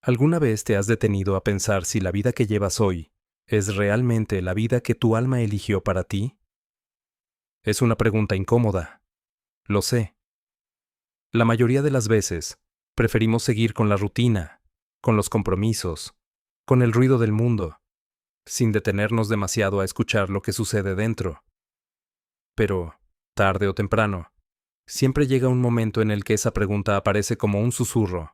¿Alguna vez te has detenido a pensar si la vida que llevas hoy es realmente la vida que tu alma eligió para ti? Es una pregunta incómoda, lo sé. La mayoría de las veces, preferimos seguir con la rutina, con los compromisos, con el ruido del mundo, sin detenernos demasiado a escuchar lo que sucede dentro. Pero, tarde o temprano, siempre llega un momento en el que esa pregunta aparece como un susurro.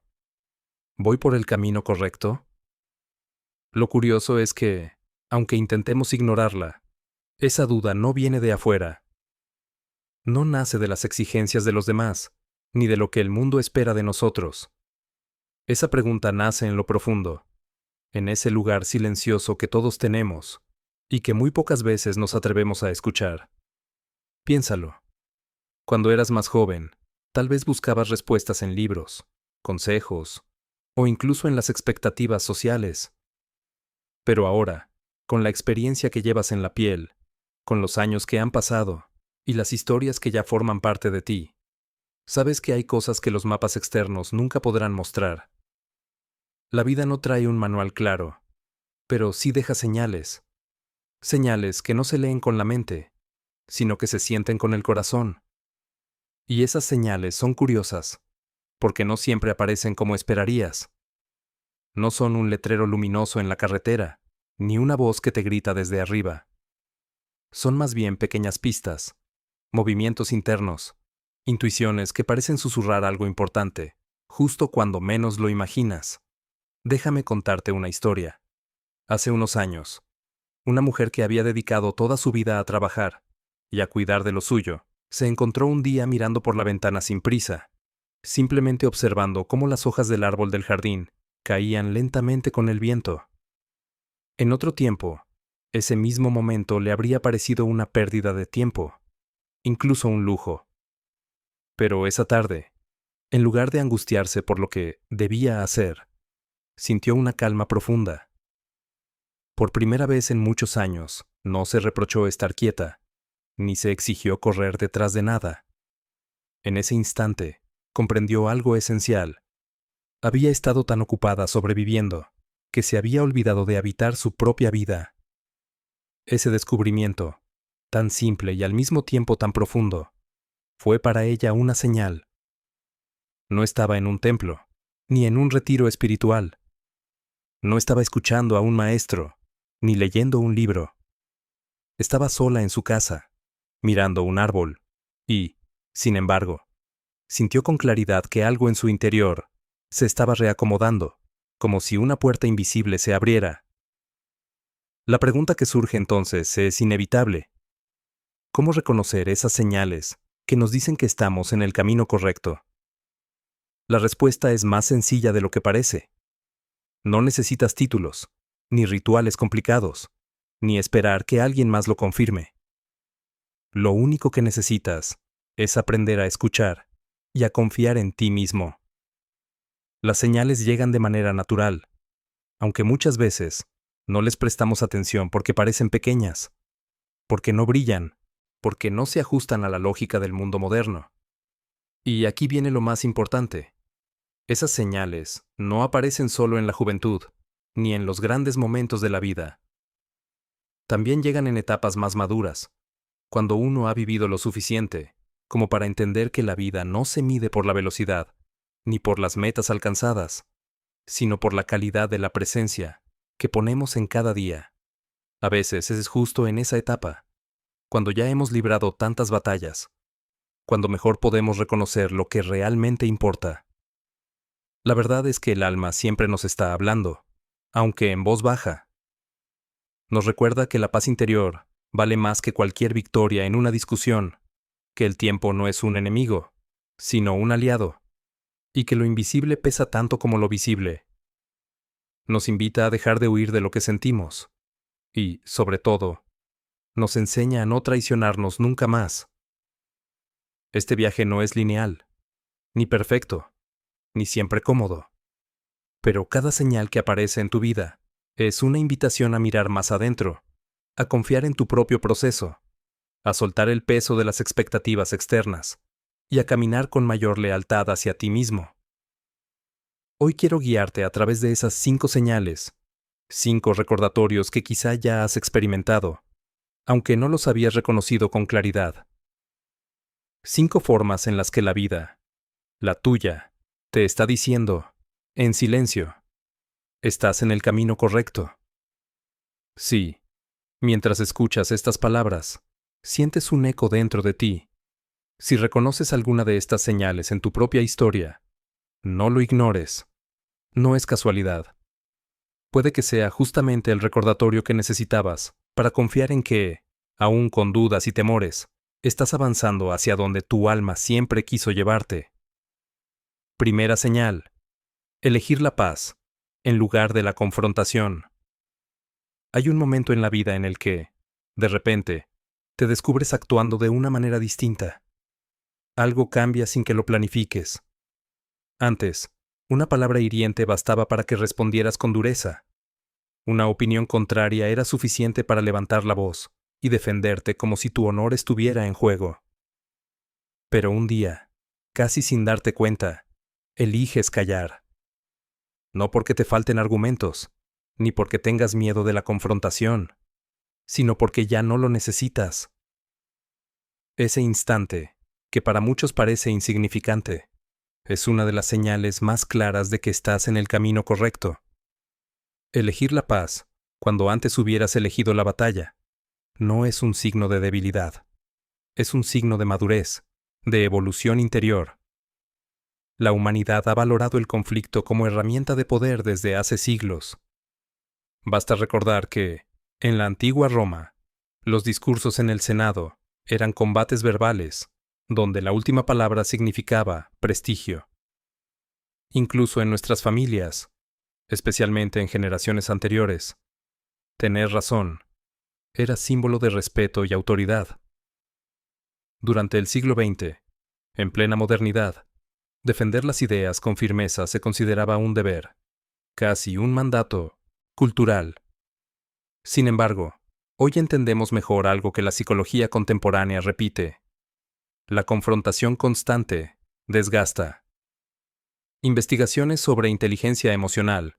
¿Voy por el camino correcto? Lo curioso es que, aunque intentemos ignorarla, esa duda no viene de afuera, no nace de las exigencias de los demás, ni de lo que el mundo espera de nosotros. Esa pregunta nace en lo profundo, en ese lugar silencioso que todos tenemos, y que muy pocas veces nos atrevemos a escuchar. Piénsalo. Cuando eras más joven, tal vez buscabas respuestas en libros, consejos, o incluso en las expectativas sociales. Pero ahora, con la experiencia que llevas en la piel, con los años que han pasado, y las historias que ya forman parte de ti, sabes que hay cosas que los mapas externos nunca podrán mostrar. La vida no trae un manual claro, pero sí deja señales. Señales que no se leen con la mente, sino que se sienten con el corazón. Y esas señales son curiosas, porque no siempre aparecen como esperarías. No son un letrero luminoso en la carretera, ni una voz que te grita desde arriba. Son más bien pequeñas pistas, movimientos internos, intuiciones que parecen susurrar algo importante, justo cuando menos lo imaginas. Déjame contarte una historia. Hace unos años, una mujer que había dedicado toda su vida a trabajar y a cuidar de lo suyo, se encontró un día mirando por la ventana sin prisa, simplemente observando cómo las hojas del árbol del jardín caían lentamente con el viento. En otro tiempo, ese mismo momento le habría parecido una pérdida de tiempo, incluso un lujo. Pero esa tarde, en lugar de angustiarse por lo que debía hacer, sintió una calma profunda. Por primera vez en muchos años, no se reprochó estar quieta, ni se exigió correr detrás de nada. En ese instante, comprendió algo esencial. Había estado tan ocupada sobreviviendo, que se había olvidado de habitar su propia vida. Ese descubrimiento, tan simple y al mismo tiempo tan profundo, fue para ella una señal. No estaba en un templo, ni en un retiro espiritual. No estaba escuchando a un maestro, ni leyendo un libro. Estaba sola en su casa, mirando un árbol, y, sin embargo, sintió con claridad que algo en su interior se estaba reacomodando, como si una puerta invisible se abriera. La pregunta que surge entonces es inevitable. ¿Cómo reconocer esas señales que nos dicen que estamos en el camino correcto? La respuesta es más sencilla de lo que parece. No necesitas títulos, ni rituales complicados, ni esperar que alguien más lo confirme. Lo único que necesitas es aprender a escuchar y a confiar en ti mismo. Las señales llegan de manera natural, aunque muchas veces no les prestamos atención porque parecen pequeñas, porque no brillan, porque no se ajustan a la lógica del mundo moderno. Y aquí viene lo más importante. Esas señales no aparecen solo en la juventud, ni en los grandes momentos de la vida. También llegan en etapas más maduras, cuando uno ha vivido lo suficiente como para entender que la vida no se mide por la velocidad, ni por las metas alcanzadas, sino por la calidad de la presencia que ponemos en cada día. A veces es justo en esa etapa, cuando ya hemos librado tantas batallas, cuando mejor podemos reconocer lo que realmente importa. La verdad es que el alma siempre nos está hablando, aunque en voz baja. Nos recuerda que la paz interior vale más que cualquier victoria en una discusión, que el tiempo no es un enemigo, sino un aliado, y que lo invisible pesa tanto como lo visible. Nos invita a dejar de huir de lo que sentimos, y, sobre todo, nos enseña a no traicionarnos nunca más. Este viaje no es lineal, ni perfecto, ni siempre cómodo, pero cada señal que aparece en tu vida es una invitación a mirar más adentro, a confiar en tu propio proceso, a soltar el peso de las expectativas externas y a caminar con mayor lealtad hacia ti mismo. Hoy quiero guiarte a través de esas 5 señales, 5 recordatorios que quizá ya has experimentado, aunque no los habías reconocido con claridad. 5 formas en las que la vida, la tuya, te está diciendo, en silencio, estás en el camino correcto. Sí, mientras escuchas estas palabras, sientes un eco dentro de ti. Si reconoces alguna de estas señales en tu propia historia, no lo ignores. No es casualidad. Puede que sea justamente el recordatorio que necesitabas para confiar en que, aún con dudas y temores, estás avanzando hacia donde tu alma siempre quiso llevarte. Primera señal: elegir la paz, en lugar de la confrontación. Hay un momento en la vida en el que, de repente, te descubres actuando de una manera distinta. Algo cambia sin que lo planifiques. Antes, una palabra hiriente bastaba para que respondieras con dureza. Una opinión contraria era suficiente para levantar la voz y defenderte como si tu honor estuviera en juego. Pero un día, casi sin darte cuenta, eliges callar. No porque te falten argumentos, ni porque tengas miedo de la confrontación, sino porque ya no lo necesitas. Ese instante, que para muchos parece insignificante, es una de las señales más claras de que estás en el camino correcto. Elegir la paz, cuando antes hubieras elegido la batalla, no es un signo de debilidad. Es un signo de madurez, de evolución interior. La humanidad ha valorado el conflicto como herramienta de poder desde hace siglos. Basta recordar que, en la antigua Roma, los discursos en el Senado eran combates verbales, donde la última palabra significaba prestigio. Incluso en nuestras familias, especialmente en generaciones anteriores, tener razón era símbolo de respeto y autoridad. Durante el siglo XX, en plena modernidad, defender las ideas con firmeza se consideraba un deber, casi un mandato cultural. Sin embargo, hoy entendemos mejor algo que la psicología contemporánea repite: la confrontación constante desgasta. Investigaciones sobre inteligencia emocional,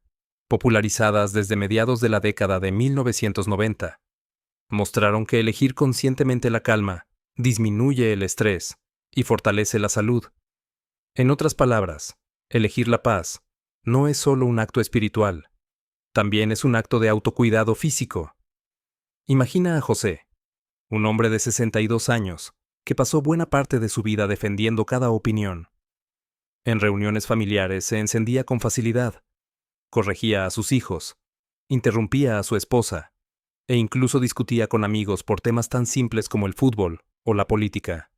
popularizadas desde mediados de la década de 1990, mostraron que elegir conscientemente la calma disminuye el estrés y fortalece la salud. En otras palabras, elegir la paz no es solo un acto espiritual, también es un acto de autocuidado físico. Imagina a José, un hombre de 62 años, que pasó buena parte de su vida defendiendo cada opinión. En reuniones familiares se encendía con facilidad, corregía a sus hijos, interrumpía a su esposa, e incluso discutía con amigos por temas tan simples como el fútbol o la política.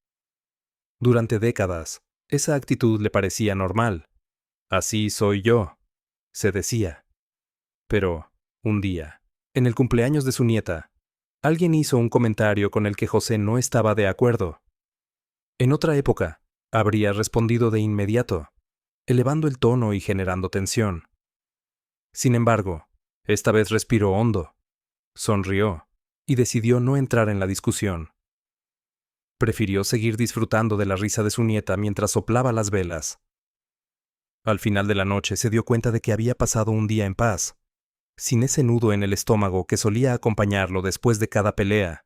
Durante décadas, esa actitud le parecía normal. Así soy yo, se decía. Pero, un día, en el cumpleaños de su nieta, alguien hizo un comentario con el que José no estaba de acuerdo. En otra época, habría respondido de inmediato, elevando el tono y generando tensión. Sin embargo, esta vez respiró hondo, sonrió y decidió no entrar en la discusión. Prefirió seguir disfrutando de la risa de su nieta mientras soplaba las velas. Al final de la noche se dio cuenta de que había pasado un día en paz, sin ese nudo en el estómago que solía acompañarlo después de cada pelea.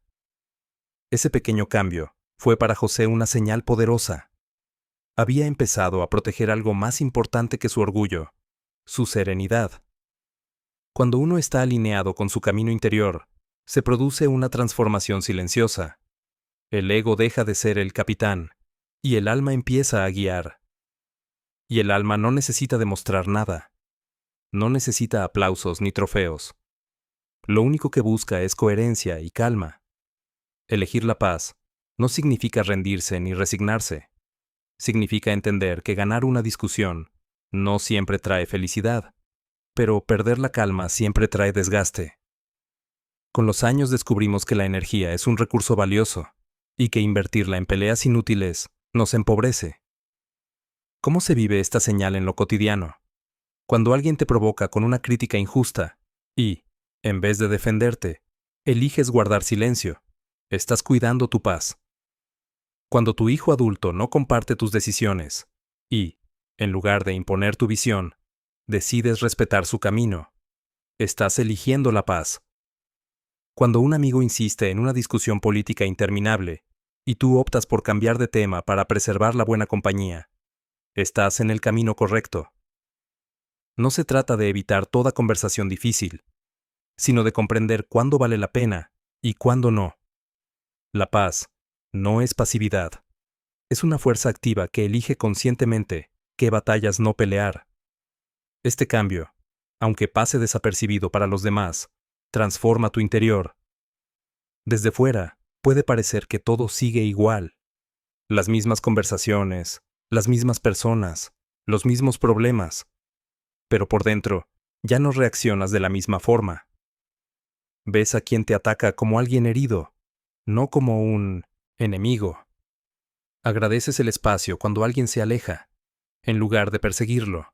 Ese pequeño cambio fue para José una señal poderosa. Había empezado a proteger algo más importante que su orgullo, su serenidad. Cuando uno está alineado con su camino interior, se produce una transformación silenciosa. El ego deja de ser el capitán, y el alma empieza a guiar. Y el alma no necesita demostrar nada. No necesita aplausos ni trofeos. Lo único que busca es coherencia y calma. Elegir la paz no significa rendirse ni resignarse. Significa entender que ganar una discusión no siempre trae felicidad, pero perder la calma siempre trae desgaste. Con los años descubrimos que la energía es un recurso valioso y que invertirla en peleas inútiles nos empobrece. ¿Cómo se vive esta señal en lo cotidiano? Cuando alguien te provoca con una crítica injusta y, en vez de defenderte, eliges guardar silencio, estás cuidando tu paz. Cuando tu hijo adulto no comparte tus decisiones y, en lugar de imponer tu visión, decides respetar su camino. Estás eligiendo la paz. Cuando un amigo insiste en una discusión política interminable y tú optas por cambiar de tema para preservar la buena compañía, estás en el camino correcto. No se trata de evitar toda conversación difícil, sino de comprender cuándo vale la pena y cuándo no. La paz no es pasividad. Es una fuerza activa que elige conscientemente qué batallas no pelear. Este cambio, aunque pase desapercibido para los demás, transforma tu interior. Desde fuera, puede parecer que todo sigue igual. Las mismas conversaciones, las mismas personas, los mismos problemas. Pero por dentro, ya no reaccionas de la misma forma. Ves a quien te ataca como alguien herido, no como un enemigo. Agradeces el espacio cuando alguien se aleja, en lugar de perseguirlo.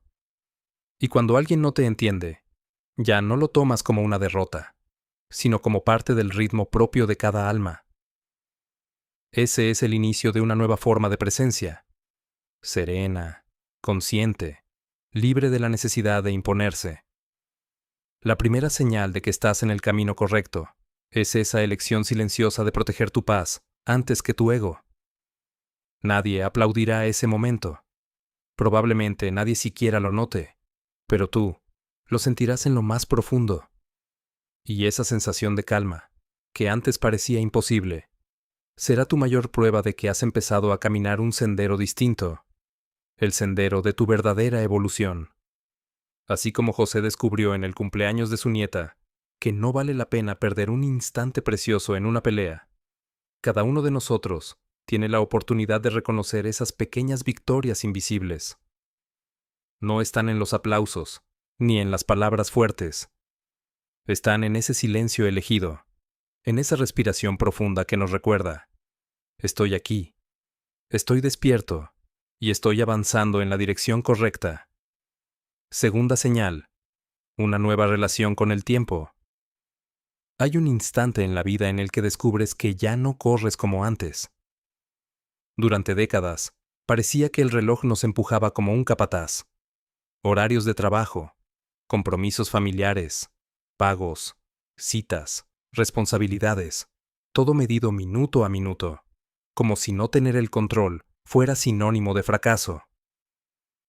Y cuando alguien no te entiende, ya no lo tomas como una derrota, sino como parte del ritmo propio de cada alma. Ese es el inicio de una nueva forma de presencia, serena, consciente, libre de la necesidad de imponerse. La primera señal de que estás en el camino correcto es esa elección silenciosa de proteger tu paz antes que tu ego. Nadie aplaudirá ese momento. Probablemente nadie siquiera lo note, pero tú lo sentirás en lo más profundo. Y esa sensación de calma, que antes parecía imposible, será tu mayor prueba de que has empezado a caminar un sendero distinto, el sendero de tu verdadera evolución. Así como José descubrió en el cumpleaños de su nieta que no vale la pena perder un instante precioso en una pelea, cada uno de nosotros tiene la oportunidad de reconocer esas pequeñas victorias invisibles. No están en los aplausos, ni en las palabras fuertes. Están en ese silencio elegido, en esa respiración profunda que nos recuerda: estoy aquí, estoy despierto, y estoy avanzando en la dirección correcta. Segunda señal: una nueva relación con el tiempo. Hay un instante en la vida en el que descubres que ya no corres como antes. Durante décadas, parecía que el reloj nos empujaba como un capataz. Horarios de trabajo, compromisos familiares, pagos, citas, responsabilidades, todo medido minuto a minuto, como si no tener el control fuera sinónimo de fracaso.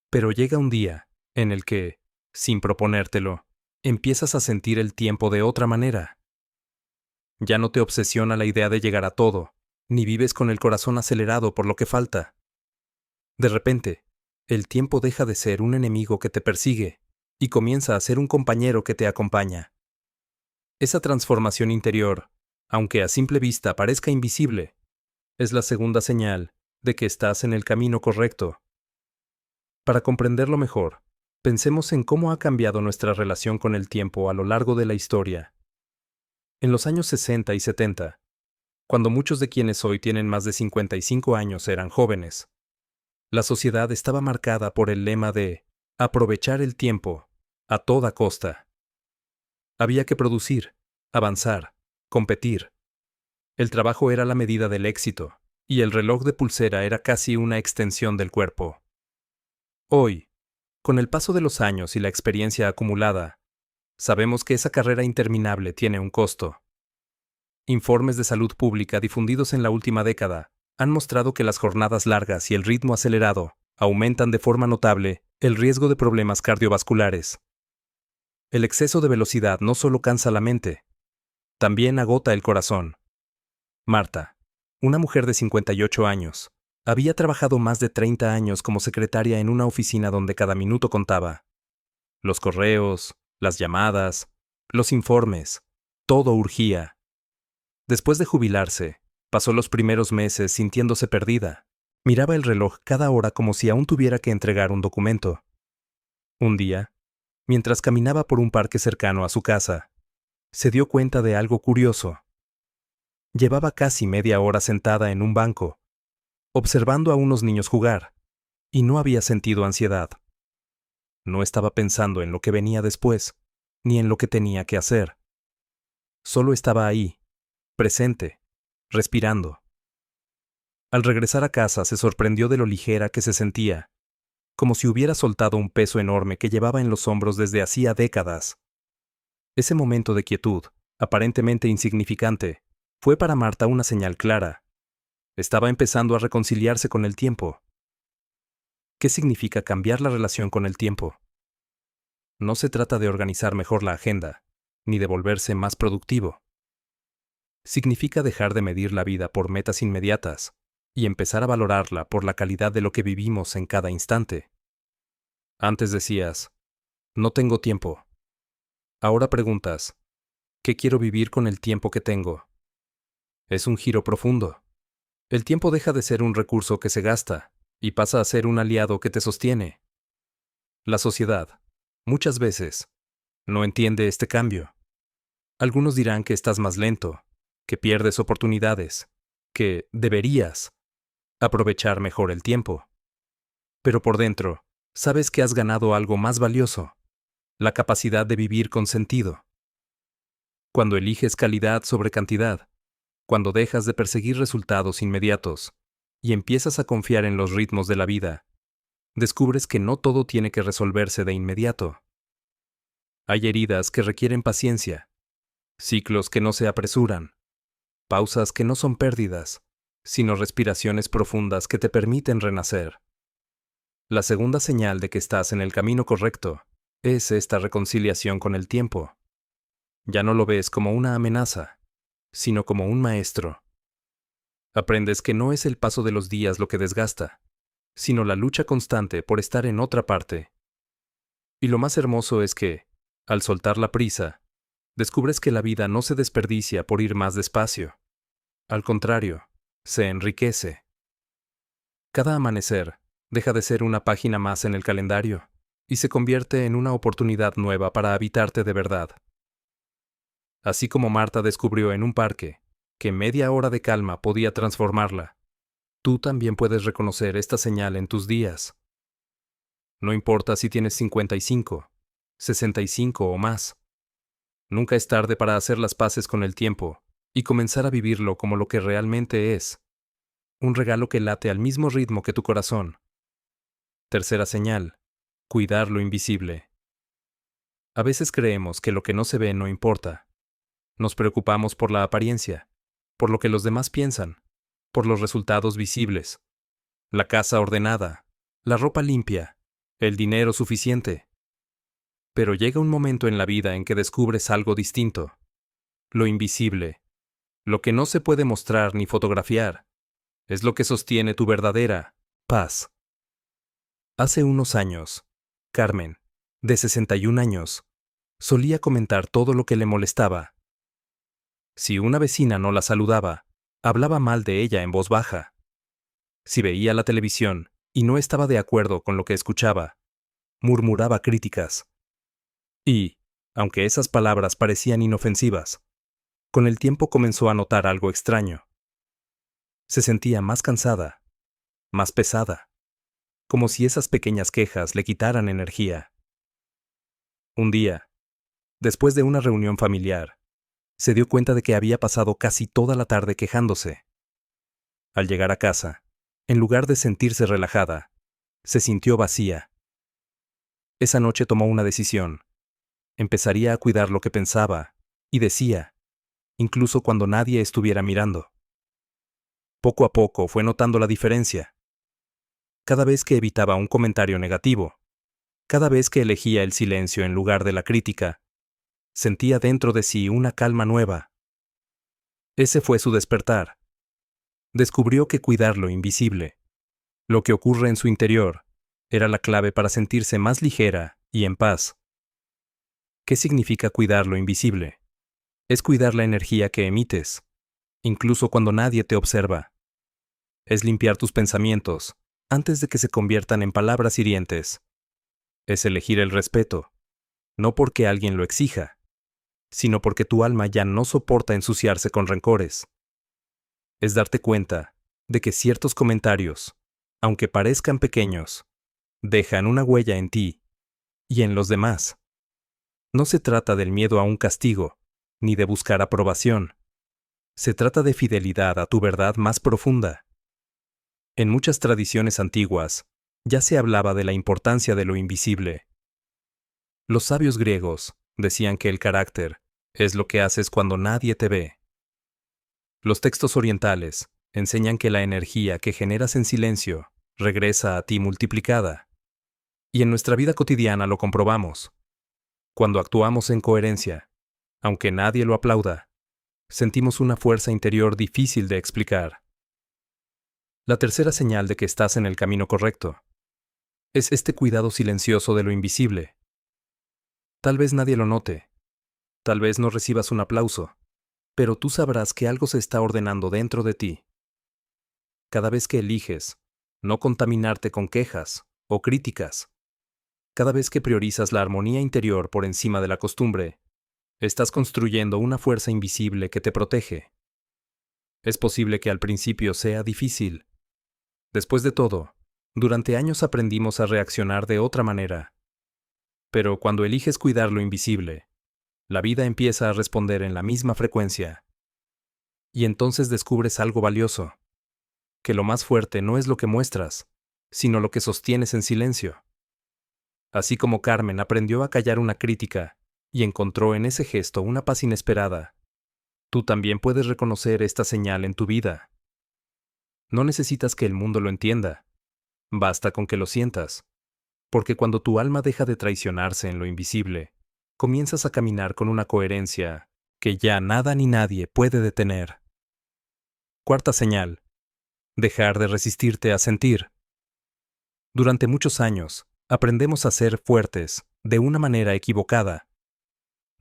Pero llega un día en el que, sin proponértelo, empiezas a sentir el tiempo de otra manera. Ya no te obsesiona la idea de llegar a todo, ni vives con el corazón acelerado por lo que falta. De repente, el tiempo deja de ser un enemigo que te persigue y comienza a ser un compañero que te acompaña. Esa transformación interior, aunque a simple vista parezca invisible, es la segunda señal de que estás en el camino correcto. Para comprenderlo mejor, pensemos en cómo ha cambiado nuestra relación con el tiempo a lo largo de la historia. En los años 60 y 70, cuando muchos de quienes hoy tienen más de 55 años eran jóvenes, la sociedad estaba marcada por el lema de aprovechar el tiempo a toda costa. Había que producir, avanzar, competir. El trabajo era la medida del éxito, y el reloj de pulsera era casi una extensión del cuerpo. Hoy, con el paso de los años y la experiencia acumulada, sabemos que esa carrera interminable tiene un costo. Informes de salud pública difundidos en la última década han mostrado que las jornadas largas y el ritmo acelerado aumentan de forma notable el riesgo de problemas cardiovasculares. El exceso de velocidad no solo cansa la mente, también agota el corazón. Marta, una mujer de 58 años, había trabajado más de 30 años como secretaria en una oficina donde cada minuto contaba. Los correos, las llamadas, los informes, todo urgía. Después de jubilarse, pasó los primeros meses sintiéndose perdida. Miraba el reloj cada hora como si aún tuviera que entregar un documento. Un día, mientras caminaba por un parque cercano a su casa, se dio cuenta de algo curioso. Llevaba casi media hora sentada en un banco, observando a unos niños jugar, y no había sentido ansiedad. No estaba pensando en lo que venía después, ni en lo que tenía que hacer. Solo estaba ahí, presente, respirando. Al regresar a casa se sorprendió de lo ligera que se sentía, como si hubiera soltado un peso enorme que llevaba en los hombros desde hacía décadas. Ese momento de quietud, aparentemente insignificante, fue para Marta una señal clara. Estaba empezando a reconciliarse con el tiempo. ¿Qué significa cambiar la relación con el tiempo? No se trata de organizar mejor la agenda, ni de volverse más productivo. Significa dejar de medir la vida por metas inmediatas y empezar a valorarla por la calidad de lo que vivimos en cada instante. Antes decías, no tengo tiempo. Ahora preguntas, ¿qué quiero vivir con el tiempo que tengo? Es un giro profundo. El tiempo deja de ser un recurso que se gasta y pasa a ser un aliado que te sostiene. La sociedad, muchas veces, no entiende este cambio. Algunos dirán que estás más lento, que pierdes oportunidades, que deberías aprovechar mejor el tiempo. Pero por dentro, sabes que has ganado algo más valioso, la capacidad de vivir con sentido. Cuando eliges calidad sobre cantidad, cuando dejas de perseguir resultados inmediatos y empiezas a confiar en los ritmos de la vida, descubres que no todo tiene que resolverse de inmediato. Hay heridas que requieren paciencia, ciclos que no se apresuran, pausas que no son pérdidas, sino respiraciones profundas que te permiten renacer. La segunda señal de que estás en el camino correcto es esta reconciliación con el tiempo. Ya no lo ves como una amenaza, sino como un maestro. Aprendes que no es el paso de los días lo que desgasta, sino la lucha constante por estar en otra parte. Y lo más hermoso es que, al soltar la prisa, descubres que la vida no se desperdicia por ir más despacio. Al contrario, se enriquece. Cada amanecer deja de ser una página más en el calendario y se convierte en una oportunidad nueva para habitarte de verdad. Así como Marta descubrió en un parque que media hora de calma podía transformarla, tú también puedes reconocer esta señal en tus días. No importa si tienes 55, 65 o más. Nunca es tarde para hacer las paces con el tiempo y comenzar a vivirlo como lo que realmente es. Un regalo que late al mismo ritmo que tu corazón. Tercera señal, cuidar lo invisible. A veces creemos que lo que no se ve no importa. Nos preocupamos por la apariencia, por lo que los demás piensan, por los resultados visibles. La casa ordenada, la ropa limpia, el dinero suficiente. Pero llega un momento en la vida en que descubres algo distinto. Lo invisible, lo que no se puede mostrar ni fotografiar, es lo que sostiene tu verdadera paz. Hace unos años, Carmen, de 61 años, solía comentar todo lo que le molestaba. Si una vecina no la saludaba, hablaba mal de ella en voz baja. Si veía la televisión y no estaba de acuerdo con lo que escuchaba, murmuraba críticas. Y, aunque esas palabras parecían inofensivas, con el tiempo comenzó a notar algo extraño. Se sentía más cansada, más pesada, como si esas pequeñas quejas le quitaran energía. Un día, después de una reunión familiar, se dio cuenta de que había pasado casi toda la tarde quejándose. Al llegar a casa, en lugar de sentirse relajada, se sintió vacía. Esa noche tomó una decisión. Empezaría a cuidar lo que pensaba y decía, incluso cuando nadie estuviera mirando. Poco a poco fue notando la diferencia. Cada vez que evitaba un comentario negativo, cada vez que elegía el silencio en lugar de la crítica, sentía dentro de sí una calma nueva. Ese fue su despertar. Descubrió que cuidar lo invisible, lo que ocurre en su interior, era la clave para sentirse más ligera y en paz. ¿Qué significa cuidar lo invisible? Es cuidar la energía que emites, incluso cuando nadie te observa. Es limpiar tus pensamientos antes de que se conviertan en palabras hirientes. Es elegir el respeto, no porque alguien lo exija, sino porque tu alma ya no soporta ensuciarse con rencores. Es darte cuenta de que ciertos comentarios, aunque parezcan pequeños, dejan una huella en ti y en los demás. No se trata del miedo a un castigo, ni de buscar aprobación. Se trata de fidelidad a tu verdad más profunda. En muchas tradiciones antiguas, Ya se hablaba de la importancia de lo invisible. Los sabios griegos decían que el carácter es lo que haces cuando nadie te ve. Los textos orientales enseñan que la energía que generas en silencio regresa a ti multiplicada. Y en nuestra vida cotidiana lo comprobamos. Cuando actuamos en coherencia, aunque nadie lo aplauda, sentimos una fuerza interior difícil de explicar. La tercera señal de que estás en el camino correcto es este cuidado silencioso de lo invisible. Tal vez nadie lo note, tal vez no recibas un aplauso, pero tú sabrás que algo se está ordenando dentro de ti. Cada vez que eliges no contaminarte con quejas o críticas, cada vez que priorizas la armonía interior por encima de la costumbre, estás construyendo una fuerza invisible que te protege. Es posible que al principio sea difícil. Después de todo, durante años aprendimos a reaccionar de otra manera. Pero cuando eliges cuidar lo invisible, la vida empieza a responder en la misma frecuencia. Y entonces descubres algo valioso, que lo más fuerte no es lo que muestras, sino lo que sostienes en silencio. Así como Carmen aprendió a callar una crítica y encontró en ese gesto una paz inesperada, tú también puedes reconocer esta señal en tu vida. No necesitas que el mundo lo entienda, basta con que lo sientas, porque cuando tu alma deja de traicionarse en lo invisible, comienzas a caminar con una coherencia que ya nada ni nadie puede detener. Cuarta señal: dejar de resistirte a sentir. Durante muchos años, aprendemos a ser fuertes de una manera equivocada.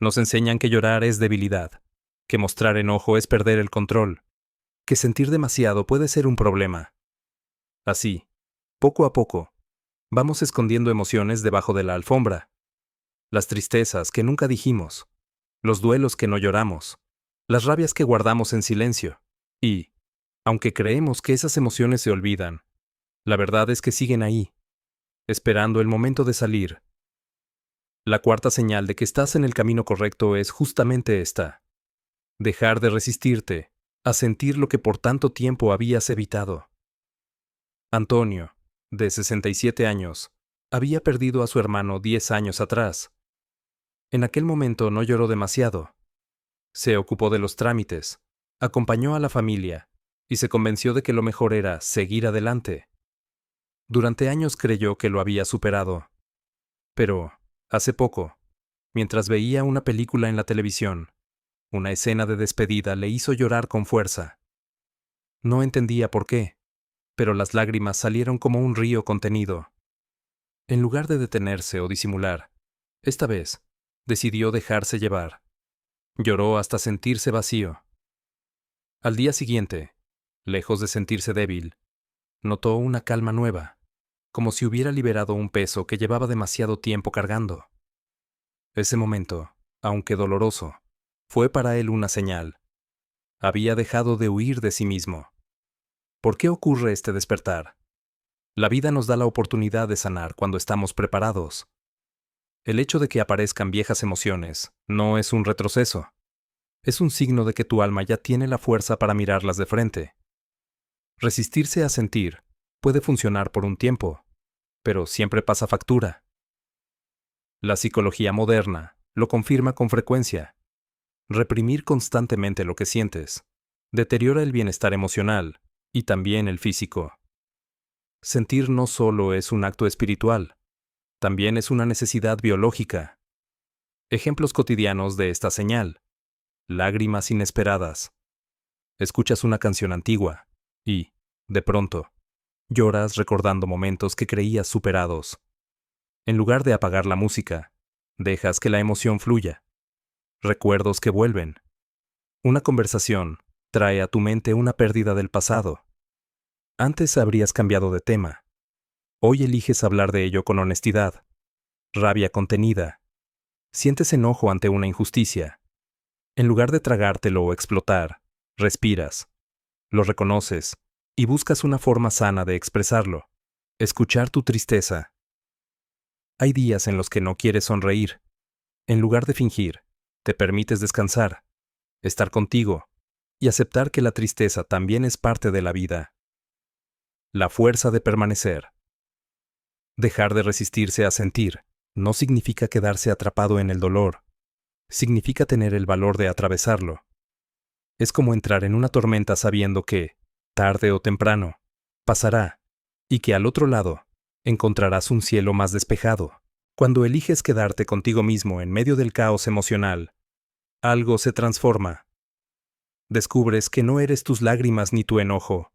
Nos enseñan que llorar es debilidad, que mostrar enojo es perder el control, que sentir demasiado puede ser un problema. Así, poco a poco, vamos escondiendo emociones debajo de la alfombra. Las tristezas que nunca dijimos, los duelos que no lloramos, las rabias que guardamos en silencio. Y, aunque creemos que esas emociones se olvidan, la verdad es que siguen ahí, esperando el momento de salir. La cuarta señal de que estás en el camino correcto es justamente esta: dejar de resistirte a sentir lo que por tanto tiempo habías evitado. Antonio, de 67 años, había perdido a su hermano 10 años atrás. En aquel momento no lloró demasiado. Se ocupó de los trámites, acompañó a la familia y se convenció de que lo mejor era seguir adelante. Durante años creyó que lo había superado. Pero, hace poco, mientras veía una película en la televisión, una escena de despedida le hizo llorar con fuerza. No entendía por qué, pero las lágrimas salieron como un río contenido. En lugar de detenerse o disimular, esta vez, decidió dejarse llevar. Lloró hasta sentirse vacío. Al día siguiente, lejos de sentirse débil, notó una calma nueva, como si hubiera liberado un peso que llevaba demasiado tiempo cargando. Ese momento, aunque doloroso, fue para él una señal. Había dejado de huir de sí mismo. ¿Por qué ocurre este despertar? La vida nos da la oportunidad de sanar cuando estamos preparados. El hecho de que aparezcan viejas emociones no es un retroceso. Es un signo de que tu alma ya tiene la fuerza para mirarlas de frente. Resistirse a sentir puede funcionar por un tiempo, pero siempre pasa factura. La psicología moderna lo confirma con frecuencia. Reprimir constantemente lo que sientes deteriora el bienestar emocional y también el físico. Sentir no solo es un acto espiritual, también es una necesidad biológica. Ejemplos cotidianos de esta señal: lágrimas inesperadas. Escuchas una canción antigua y, de pronto, lloras recordando momentos que creías superados. En lugar de apagar la música, dejas que la emoción fluya. Recuerdos que vuelven. Una conversación trae a tu mente una pérdida del pasado. Antes habrías cambiado de tema. Hoy eliges hablar de ello con honestidad. Rabia contenida. Sientes enojo ante una injusticia. En lugar de tragártelo o explotar, respiras. Lo reconoces y buscas una forma sana de expresarlo. Escuchar tu tristeza. Hay días en los que no quieres sonreír. En lugar de fingir, te permites descansar, estar contigo y aceptar que la tristeza también es parte de la vida. La fuerza de permanecer. Dejar de resistirse a sentir no significa quedarse atrapado en el dolor, significa tener el valor de atravesarlo. Es como entrar en una tormenta sabiendo que, tarde o temprano, pasará, y que al otro lado encontrarás un cielo más despejado. Cuando eliges quedarte contigo mismo en medio del caos emocional, algo se transforma. Descubres que no eres tus lágrimas ni tu enojo.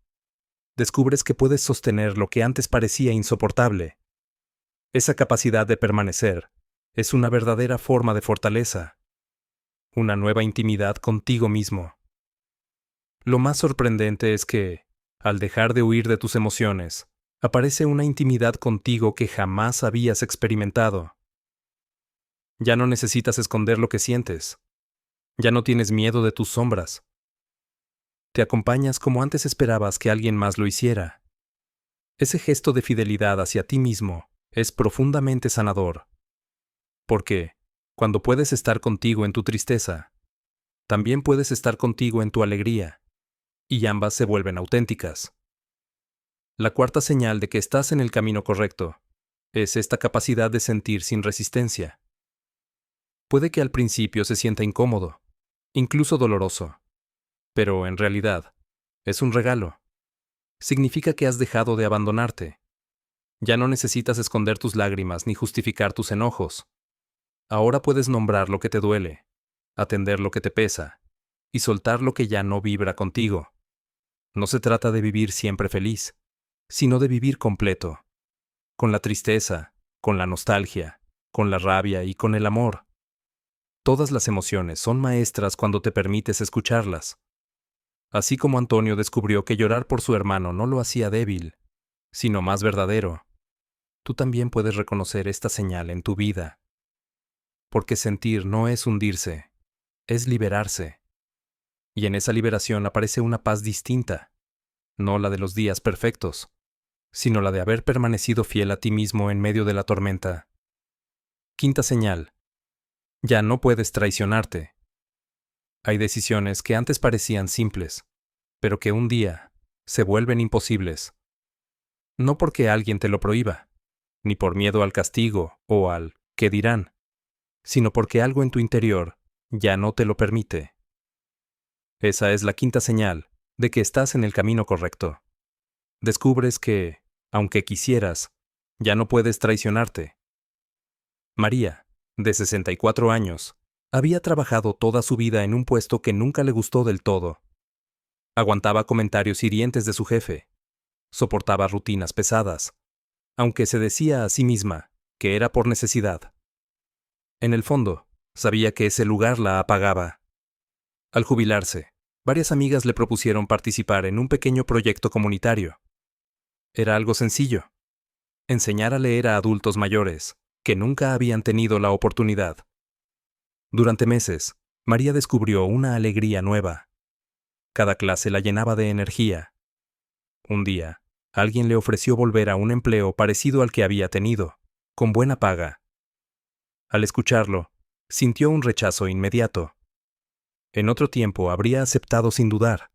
Descubres que puedes sostener lo que antes parecía insoportable. Esa capacidad de permanecer es una verdadera forma de fortaleza, una nueva intimidad contigo mismo. Lo más sorprendente es que, al dejar de huir de tus emociones, aparece una intimidad contigo que jamás habías experimentado. Ya no necesitas esconder lo que sientes. Ya no tienes miedo de tus sombras. Te acompañas como antes esperabas que alguien más lo hiciera. Ese gesto de fidelidad hacia ti mismo es profundamente sanador. Porque, cuando puedes estar contigo en tu tristeza, también puedes estar contigo en tu alegría, y ambas se vuelven auténticas. La cuarta señal de que estás en el camino correcto es esta capacidad de sentir sin resistencia. Puede que al principio se sienta incómodo, incluso doloroso, pero en realidad es un regalo. Significa que has dejado de abandonarte. Ya no necesitas esconder tus lágrimas ni justificar tus enojos. Ahora puedes nombrar lo que te duele, atender lo que te pesa, y soltar lo que ya no vibra contigo. No se trata de vivir siempre feliz, sino de vivir completo, con la tristeza, con la nostalgia, con la rabia y con el amor. Todas las emociones son maestras cuando te permites escucharlas. Así como Antonio descubrió que llorar por su hermano no lo hacía débil, sino más verdadero, tú también puedes reconocer esta señal en tu vida. Porque sentir no es hundirse, es liberarse. Y en esa liberación aparece una paz distinta, no la de los días perfectos, sino la de haber permanecido fiel a ti mismo en medio de la tormenta. Quinta señal. Ya no puedes traicionarte. Hay decisiones que antes parecían simples, pero que un día se vuelven imposibles. No porque alguien te lo prohíba, ni por miedo al castigo o al «¿qué dirán?», sino porque algo en tu interior ya no te lo permite. Esa es la quinta señal de que estás en el camino correcto. Descubres que, aunque quisieras, ya no puedes traicionarte. María, de 64 años, había trabajado toda su vida en un puesto que nunca le gustó del todo. Aguantaba comentarios hirientes de su jefe. Soportaba rutinas pesadas, aunque se decía a sí misma que era por necesidad. En el fondo, sabía que ese lugar la apagaba. Al jubilarse, varias amigas le propusieron participar en un pequeño proyecto comunitario. Era algo sencillo: enseñar a leer a adultos mayores que nunca habían tenido la oportunidad. Durante meses, María descubrió una alegría nueva. Cada clase la llenaba de energía. Un día, alguien le ofreció volver a un empleo parecido al que había tenido, con buena paga. Al escucharlo, sintió un rechazo inmediato. En otro tiempo habría aceptado sin dudar,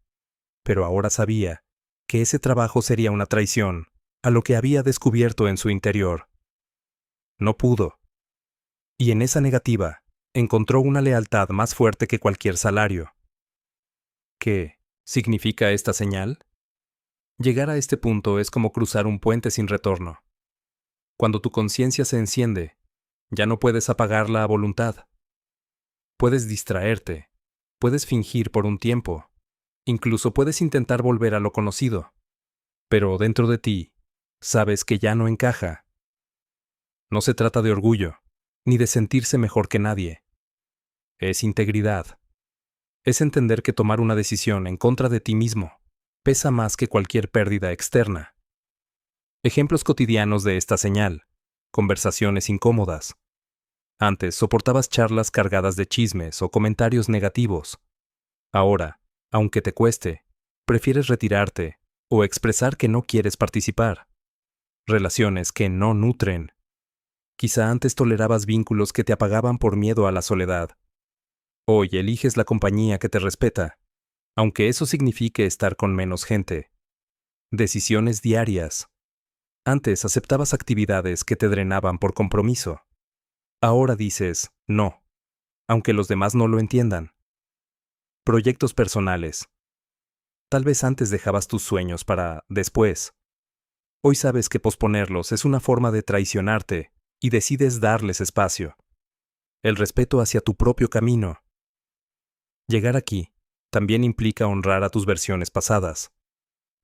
pero ahora sabía que ese trabajo sería una traición a lo que había descubierto en su interior. No pudo. Y en esa negativa, encontró una lealtad más fuerte que cualquier salario. ¿Qué significa esta señal? Llegar a este punto es como cruzar un puente sin retorno. Cuando tu conciencia se enciende, ya no puedes apagarla a voluntad. Puedes distraerte, puedes fingir por un tiempo, incluso puedes intentar volver a lo conocido, pero dentro de ti, sabes que ya no encaja. No se trata de orgullo, ni de sentirse mejor que nadie. Es integridad. Es entender que tomar una decisión en contra de ti mismo pesa más que cualquier pérdida externa. Ejemplos cotidianos de esta señal: conversaciones incómodas. Antes soportabas charlas cargadas de chismes o comentarios negativos. Ahora, aunque te cueste, prefieres retirarte o expresar que no quieres participar. Relaciones que no nutren. Quizá antes tolerabas vínculos que te apagaban por miedo a la soledad. Hoy eliges la compañía que te respeta, aunque eso signifique estar con menos gente. Decisiones diarias. Antes aceptabas actividades que te drenaban por compromiso. Ahora dices, no, aunque los demás no lo entiendan. Proyectos personales. Tal vez antes dejabas tus sueños para después. Hoy sabes que posponerlos es una forma de traicionarte y decides darles espacio. El respeto hacia tu propio camino. Llegar aquí también implica honrar a tus versiones pasadas.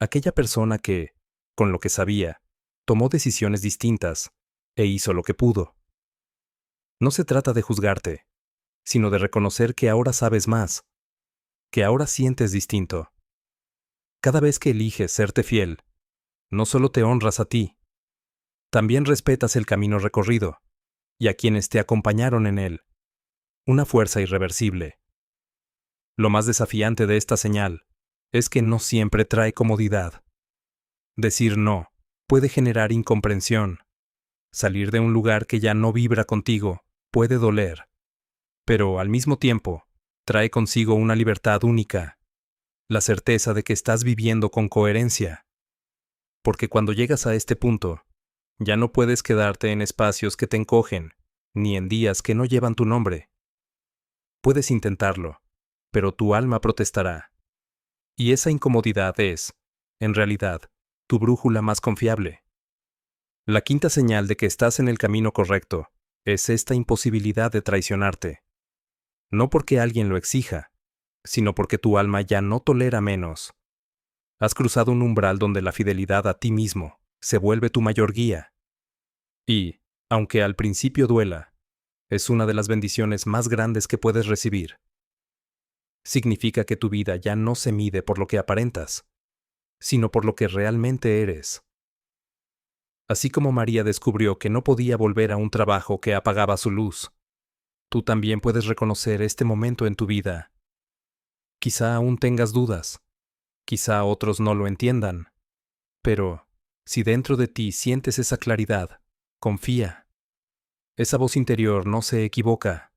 Aquella persona que, con lo que sabía, tomó decisiones distintas e hizo lo que pudo. No se trata de juzgarte, sino de reconocer que ahora sabes más, que ahora sientes distinto. Cada vez que eliges serte fiel, no solo te honras a ti, también respetas el camino recorrido y a quienes te acompañaron en él. Una fuerza irreversible. Lo más desafiante de esta señal es que no siempre trae comodidad. Decir no puede generar incomprensión. Salir de un lugar que ya no vibra contigo puede doler, pero al mismo tiempo trae consigo una libertad única, la certeza de que estás viviendo con coherencia. Porque cuando llegas a este punto, ya no puedes quedarte en espacios que te encogen, ni en días que no llevan tu nombre. Puedes intentarlo, pero tu alma protestará. Y esa incomodidad es, en realidad, tu brújula más confiable. La quinta señal de que estás en el camino correcto es esta imposibilidad de traicionarte. No porque alguien lo exija, sino porque tu alma ya no tolera menos. Has cruzado un umbral donde la fidelidad a ti mismo se vuelve tu mayor guía. Y, aunque al principio duela, es una de las bendiciones más grandes que puedes recibir. Significa que tu vida ya no se mide por lo que aparentas, sino por lo que realmente eres. Así como María descubrió que no podía volver a un trabajo que apagaba su luz, tú también puedes reconocer este momento en tu vida. Quizá aún tengas dudas, quizá otros no lo entiendan, pero si dentro de ti sientes esa claridad, confía. Esa voz interior no se equivoca.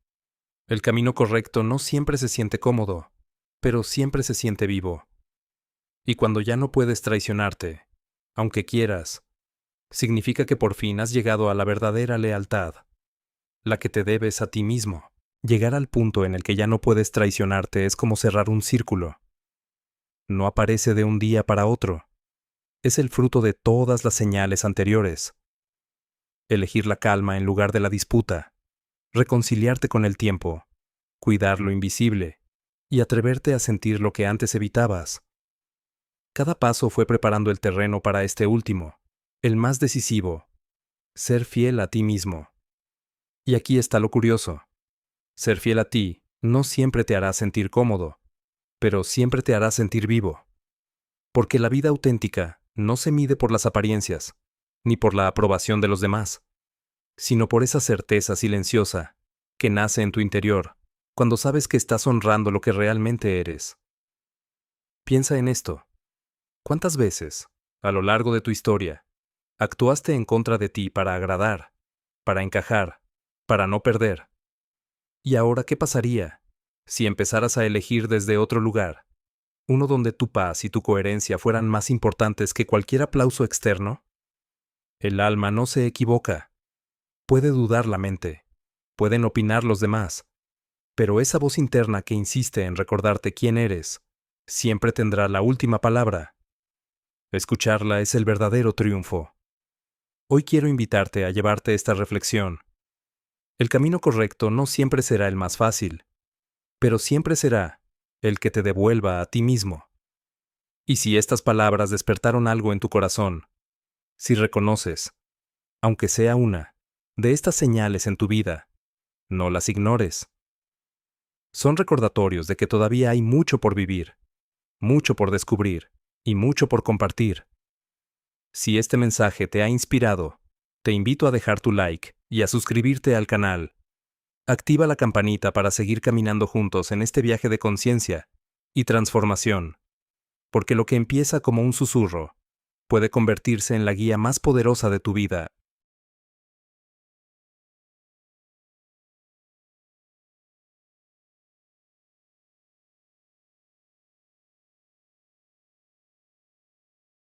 El camino correcto no siempre se siente cómodo, pero siempre se siente vivo. Y cuando ya no puedes traicionarte, aunque quieras, significa que por fin has llegado a la verdadera lealtad, la que te debes a ti mismo. Llegar al punto en el que ya no puedes traicionarte es como cerrar un círculo. No aparece de un día para otro. Es el fruto de todas las señales anteriores. Elegir la calma en lugar de la disputa, reconciliarte con el tiempo, cuidar lo invisible y atreverte a sentir lo que antes evitabas. Cada paso fue preparando el terreno para este último, el más decisivo, ser fiel a ti mismo. Y aquí está lo curioso. Ser fiel a ti no siempre te hará sentir cómodo, pero siempre te hará sentir vivo. Porque la vida auténtica no se mide por las apariencias, ni por la aprobación de los demás, sino por esa certeza silenciosa que nace en tu interior cuando sabes que estás honrando lo que realmente eres. Piensa en esto. ¿Cuántas veces, a lo largo de tu historia, actuaste en contra de ti para agradar, para encajar, para no perder? ¿Y ahora qué pasaría si empezaras a elegir desde otro lugar, uno donde tu paz y tu coherencia fueran más importantes que cualquier aplauso externo? El alma no se equivoca. Puede dudar la mente, pueden opinar los demás, pero esa voz interna que insiste en recordarte quién eres, siempre tendrá la última palabra. Escucharla es el verdadero triunfo. Hoy quiero invitarte a llevarte esta reflexión. El camino correcto no siempre será el más fácil, pero siempre será el que te devuelva a ti mismo. Y si estas palabras despertaron algo en tu corazón, si reconoces, aunque sea una, de estas señales en tu vida, no las ignores. Son recordatorios de que todavía hay mucho por vivir, mucho por descubrir y mucho por compartir. Si este mensaje te ha inspirado, te invito a dejar tu like y a suscribirte al canal. Activa la campanita para seguir caminando juntos en este viaje de conciencia y transformación, porque lo que empieza como un susurro puede convertirse en la guía más poderosa de tu vida